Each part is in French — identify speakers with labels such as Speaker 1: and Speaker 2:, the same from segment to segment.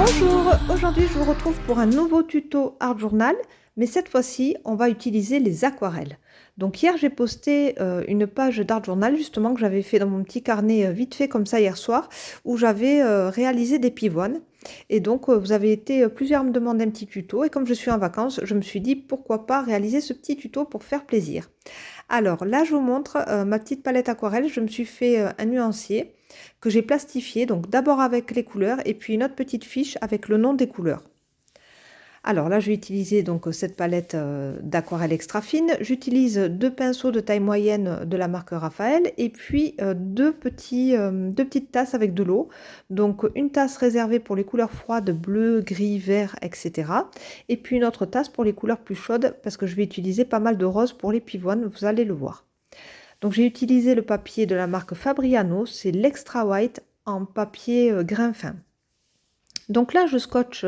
Speaker 1: Bonjour, aujourd'hui je vous retrouve pour un nouveau tuto Art Journal, mais cette fois-ci on va utiliser les aquarelles. Donc hier j'ai posté une page d'Art Journal justement que j'avais fait dans mon petit carnet vite fait comme ça hier soir, où j'avais réalisé des pivoines. Et donc vous avez été plusieurs à me demander un petit tuto, et comme je suis en vacances, je me suis dit pourquoi pas réaliser ce petit tuto pour faire plaisir. Alors là je vous montre ma petite palette aquarelle, je me suis fait un nuancier que j'ai plastifié, donc d'abord avec les couleurs et puis une autre petite fiche avec le nom des couleurs. Alors là, je vais utiliser donc cette palette d'aquarelle extra fine. J'utilise deux pinceaux de taille moyenne de la marque Raphaël et puis deux petites tasses avec de l'eau. Donc une tasse réservée pour les couleurs froides, bleu, gris, vert, etc. Et puis une autre tasse pour les couleurs plus chaudes parce que je vais utiliser pas mal de rose pour les pivoines, vous allez le voir. Donc j'ai utilisé le papier de la marque Fabriano, c'est l'Extra White en papier grain fin. Donc là, je scotche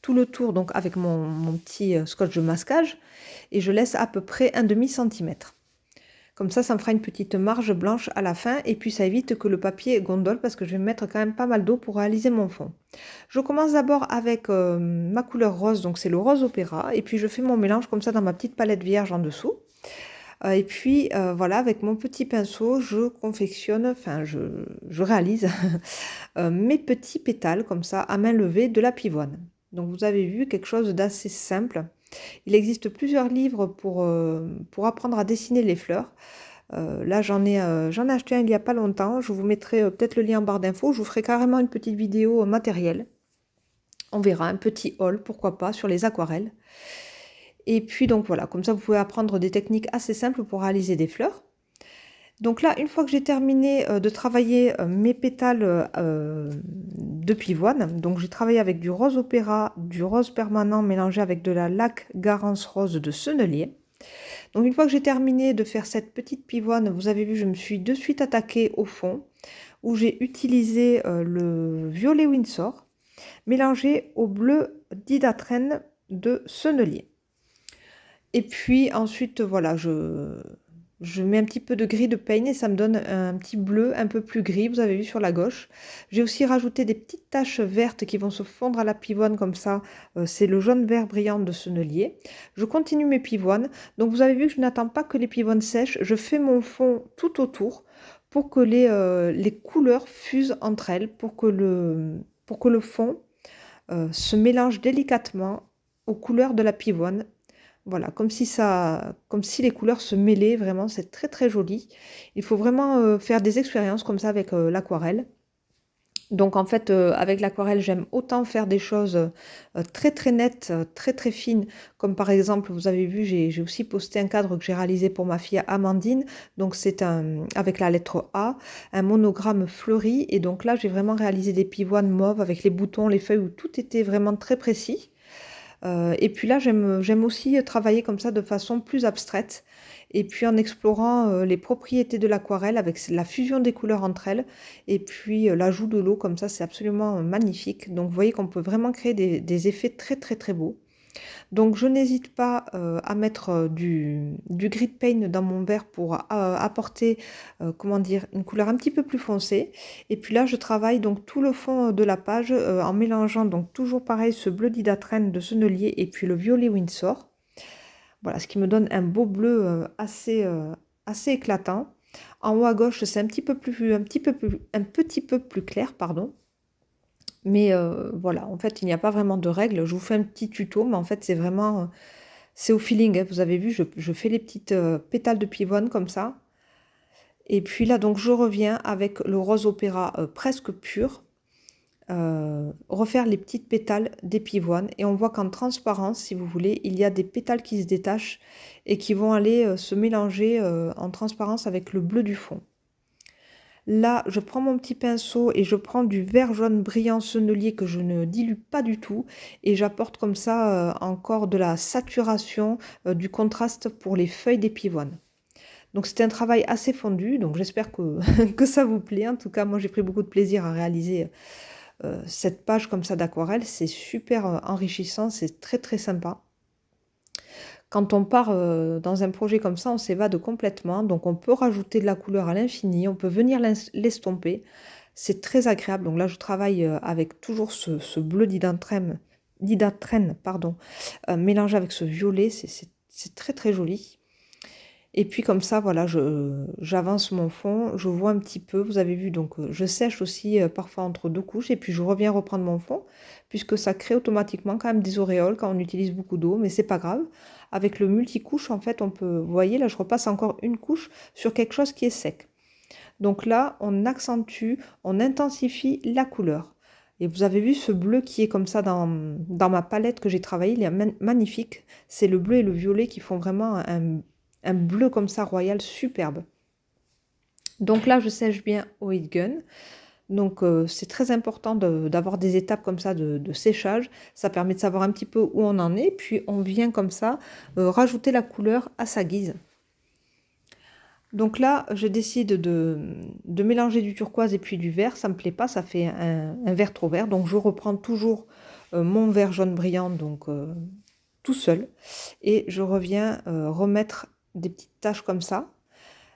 Speaker 1: tout le tour donc avec mon petit scotch de masquage et je laisse à peu près un demi-centimètre. Comme ça me fera une petite marge blanche à la fin et puis ça évite que le papier gondole parce que je vais mettre quand même pas mal d'eau pour réaliser mon fond. Je commence d'abord avec ma couleur rose, donc c'est le rose opéra, et puis je fais mon mélange comme ça dans ma petite palette vierge en dessous. Et puis voilà, avec mon petit pinceau, je confectionne, enfin je réalise mes petits pétales comme ça à main levée de la pivoine. Donc vous avez vu quelque chose d'assez simple. Il existe plusieurs livres pour apprendre à dessiner les fleurs. Là j'en ai acheté un il n'y a pas longtemps. Je vous mettrai peut-être le lien en barre d'infos. Je vous ferai carrément une petite vidéo matérielle. On verra un petit haul, pourquoi pas, sur les aquarelles. Et puis donc voilà, comme ça vous pouvez apprendre des techniques assez simples pour réaliser des fleurs. Donc là, une fois que j'ai terminé de travailler mes pétales de pivoine, donc j'ai travaillé avec du rose opéra, du rose permanent mélangé avec de la laque Garance rose de Sennelier. Donc une fois que j'ai terminé de faire cette petite pivoine, vous avez vu, je me suis de suite attaquée au fond, où j'ai utilisé le violet Windsor, mélangé au bleu Didatrène de Sennelier. Et puis ensuite, voilà, je mets un petit peu de gris de Paint et ça me donne un petit bleu un peu plus gris, vous avez vu sur la gauche. J'ai aussi rajouté des petites taches vertes qui vont se fondre à la pivoine comme ça. C'est le jaune vert brillant de Sennelier. Je continue mes pivoines. Donc vous avez vu que je n'attends pas que les pivoines sèchent. Je fais mon fond tout autour pour que les couleurs fusent entre elles, pour que le fond se mélange délicatement aux couleurs de la pivoine. Voilà, comme si les couleurs se mêlaient, vraiment, c'est très très joli. Il faut vraiment faire des expériences comme ça avec l'aquarelle. Donc en fait, avec l'aquarelle, j'aime autant faire des choses très très nettes, très très fines, comme par exemple, vous avez vu, j'ai aussi posté un cadre que j'ai réalisé pour ma fille Amandine. Donc c'est avec la lettre A, un monogramme fleuri. Et donc là, j'ai vraiment réalisé des pivoines mauves avec les boutons, les feuilles, où tout était vraiment très précis. Et puis là, j'aime aussi travailler comme ça de façon plus abstraite. Et puis en explorant les propriétés de l'aquarelle avec la fusion des couleurs entre elles. Et puis l'ajout de l'eau comme ça, c'est absolument magnifique. Donc vous voyez qu'on peut vraiment créer des effets très très très beaux. Donc je n'hésite pas à mettre du gris paint dans mon verre pour apporter, comment dire, une couleur un petit peu plus foncée. Et puis là, je travaille donc tout le fond de la page en mélangeant donc toujours pareil ce bleu didatrène de Sennelier et puis le violet Windsor. Voilà, ce qui me donne un beau bleu assez éclatant. En haut à gauche, c'est un petit peu plus clair, pardon. Mais voilà, en fait, il n'y a pas vraiment de règles. Je vous fais un petit tuto, mais en fait, c'est vraiment, c'est au feeling, hein. Vous avez vu, je fais les petites pétales de pivoine comme ça. Et puis là, donc, je reviens avec le rose opéra presque pur, refaire les petites pétales des pivoines. Et on voit qu'en transparence, si vous voulez, il y a des pétales qui se détachent et qui vont aller se mélanger en transparence avec le bleu du fond. Là, je prends mon petit pinceau et je prends du vert jaune brillant sennelier que je ne dilue pas du tout. Et j'apporte comme ça encore de la saturation, du contraste pour les feuilles des pivoines. Donc c'était un travail assez fondu, donc j'espère que, que ça vous plaît. En tout cas, moi j'ai pris beaucoup de plaisir à réaliser cette page comme ça d'aquarelle. C'est super enrichissant, c'est très très sympa. Quand on part dans un projet comme ça, on s'évade complètement. Donc on peut rajouter de la couleur à l'infini, on peut venir l'estomper. C'est très agréable. Donc là, je travaille avec toujours ce bleu didatrène, pardon, mélangé avec ce violet. C'est très très joli. Et puis comme ça, voilà, j'avance mon fond, je vois un petit peu, vous avez vu, donc je sèche aussi parfois entre deux couches, et puis je reviens reprendre mon fond, puisque ça crée automatiquement quand même des auréoles quand on utilise beaucoup d'eau, mais c'est pas grave. Avec le multicouche, en fait, on peut, vous voyez, là je repasse encore une couche sur quelque chose qui est sec. Donc là, on accentue, on intensifie la couleur. Et vous avez vu ce bleu qui est comme ça dans ma palette que j'ai travaillée, il est magnifique. C'est le bleu et le violet qui font vraiment un bleu comme ça royal superbe. Donc là, je sèche bien au heat gun. Donc c'est très important d'avoir des étapes comme ça de séchage. Ça permet de savoir un petit peu où on en est. Puis on vient comme ça rajouter la couleur à sa guise. Donc là, je décide de mélanger du turquoise et puis du vert. Ça ne me plaît pas, ça fait un vert trop vert. Donc je reprends toujours mon vert jaune brillant, donc tout seul. Et je reviens remettre des petites taches comme ça.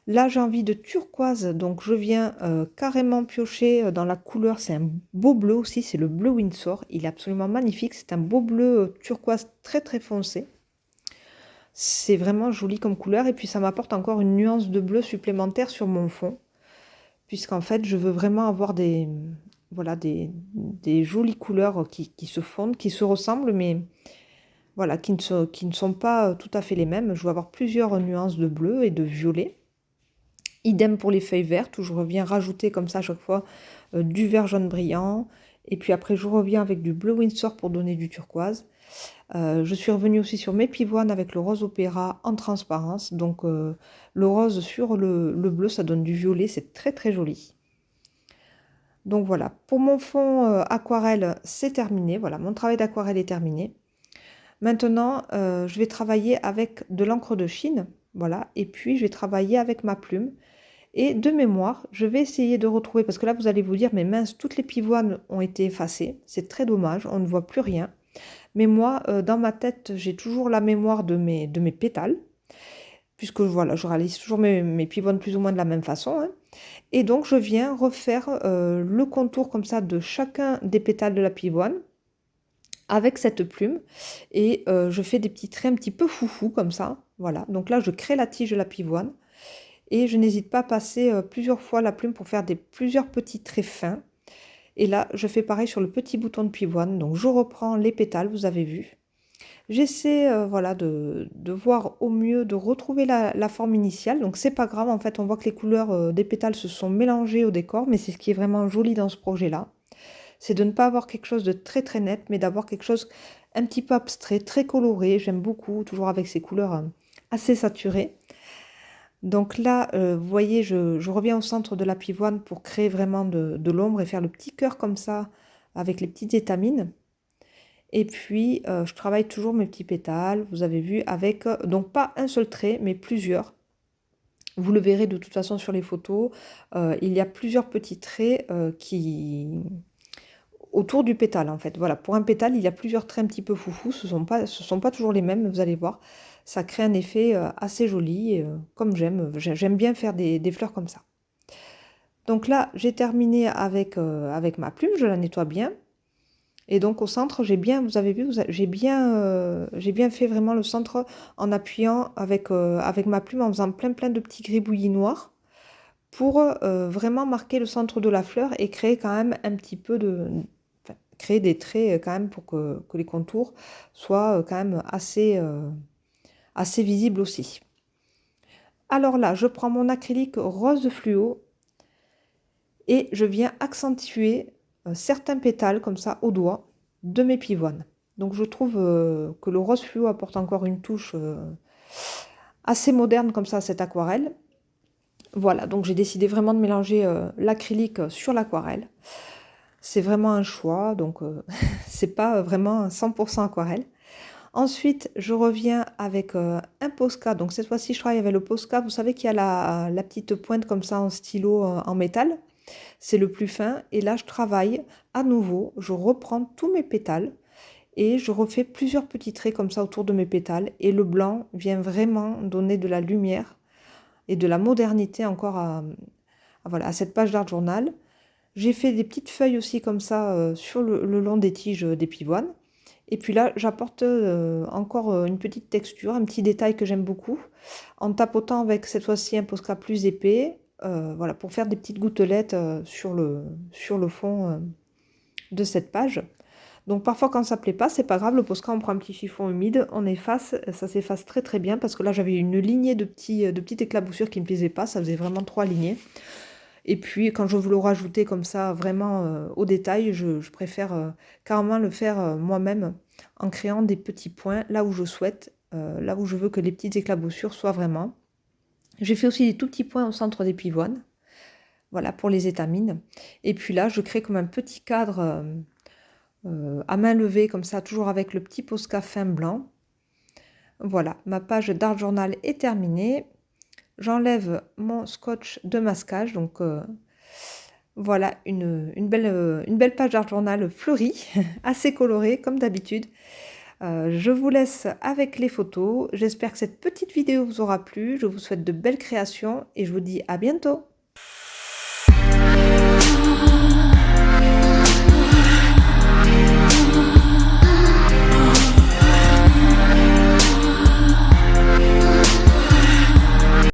Speaker 1: Là, j'ai envie de turquoise, donc je viens carrément piocher dans la couleur. C'est un beau bleu aussi, c'est le bleu Windsor. Il est absolument magnifique. C'est un beau bleu turquoise très très foncé. C'est vraiment joli comme couleur et puis ça m'apporte encore une nuance de bleu supplémentaire sur mon fond. Puisqu'en fait, je veux vraiment avoir voilà, des jolies couleurs qui se fondent, qui se ressemblent, mais voilà, qui ne sont pas tout à fait les mêmes. Je veux avoir plusieurs nuances de bleu et de violet. Idem pour les feuilles vertes, où je reviens rajouter comme ça à chaque fois du vert jaune brillant. Et puis après, je reviens avec du bleu Windsor pour donner du turquoise. Je suis revenue aussi sur mes pivoines avec le rose opéra en transparence. Donc le rose sur le bleu, ça donne du violet, c'est très très joli. Donc voilà, pour mon fond aquarelle, c'est terminé. Voilà, mon travail d'aquarelle est terminé. Maintenant, je vais travailler avec de l'encre de Chine. Voilà, et puis je vais travailler avec ma plume. Et de mémoire, je vais essayer de retrouver, parce que là vous allez vous dire, mais mince, toutes les pivoines ont été effacées. C'est très dommage, on ne voit plus rien. Mais moi, dans ma tête, j'ai toujours la mémoire de mes pétales, puisque voilà, je réalise toujours mes pivoines plus ou moins de la même façon, hein. Et donc, je viens refaire le contour comme ça de chacun des pétales de la pivoine avec cette plume. Et je fais des petits traits un petit peu foufou comme ça. Voilà, donc là, je crée la tige de la pivoine. Et je n'hésite pas à passer plusieurs fois la plume pour faire plusieurs petits traits fins. Et là, je fais pareil sur le petit bouton de pivoine. Donc, je reprends les pétales, vous avez vu. J'essaie voilà, de voir au mieux, de retrouver la forme initiale. Donc, c'est pas grave. En fait, on voit que les couleurs des pétales se sont mélangées au décor. Mais c'est ce qui est vraiment joli dans ce projet-là. C'est de ne pas avoir quelque chose de très très net, mais d'avoir quelque chose un petit peu abstrait, très coloré. J'aime beaucoup, toujours avec ces couleurs assez saturées. Donc là, vous voyez, je reviens au centre de la pivoine pour créer vraiment de l'ombre et faire le petit cœur comme ça, avec les petites étamines. Et puis, je travaille toujours mes petits pétales, vous avez vu, avec, donc pas un seul trait, mais plusieurs. Vous le verrez de toute façon sur les photos, il y a plusieurs petits traits autour du pétale en fait. Voilà, pour un pétale, il y a plusieurs traits un petit peu foufou, ce sont pas toujours les mêmes, vous allez voir. Ça crée un effet assez joli, comme j'aime bien faire des fleurs comme ça. Donc là, j'ai terminé avec ma plume, je la nettoie bien. Et donc au centre, vous avez vu, j'ai bien fait vraiment le centre en appuyant avec ma plume, en faisant plein de petits gribouillis noirs pour vraiment marquer le centre de la fleur et créer quand même un petit peu créer des traits quand même pour que les contours soient quand même assez visibles aussi. Alors là, je prends mon acrylique rose fluo et je viens accentuer certains pétales comme ça au doigt de mes pivoines. Donc je trouve que le rose fluo apporte encore une touche assez moderne comme ça à cette aquarelle. Voilà, donc j'ai décidé vraiment de mélanger l'acrylique sur l'aquarelle. C'est vraiment un choix, donc c'est pas vraiment 100% aquarelle. Ensuite, je reviens avec un Posca. Donc cette fois-ci, je travaille avec le Posca. Vous savez qu'il y a la petite pointe comme ça en stylo en métal. C'est le plus fin. Et là, je travaille à nouveau. Je reprends tous mes pétales et je refais plusieurs petits traits comme ça autour de mes pétales. Et le blanc vient vraiment donner de la lumière et de la modernité encore voilà, à cette page d'art journal. J'ai fait des petites feuilles aussi comme ça sur le long des tiges des pivoines. Et puis là, j'apporte encore une petite texture, un petit détail que j'aime beaucoup, en tapotant avec cette fois-ci un Posca plus épais, voilà, pour faire des petites gouttelettes sur le fond de cette page. Donc parfois quand ça plaît pas, c'est pas grave, le Posca, on prend un petit chiffon humide, on efface, ça s'efface très très bien, parce que là j'avais une lignée de petites éclaboussures qui me plaisaient pas, ça faisait vraiment 3 lignées. Et puis quand je veux le rajouter comme ça vraiment au détail, je préfère carrément le faire moi-même en créant des petits points là où je souhaite, là où je veux que les petites éclaboussures soient vraiment. J'ai fait aussi des tout petits points au centre des pivoines, voilà pour les étamines. Et puis là, je crée comme un petit cadre à main levée comme ça, toujours avec le petit Posca fin blanc. Voilà, ma page d'Art Journal est terminée. J'enlève mon scotch de masquage, donc voilà une belle page d'Art Journal fleurie, assez colorée comme d'habitude. Je vous laisse avec les photos. J'espère que cette petite vidéo vous aura plu. Je vous souhaite de belles créations et je vous dis à bientôt.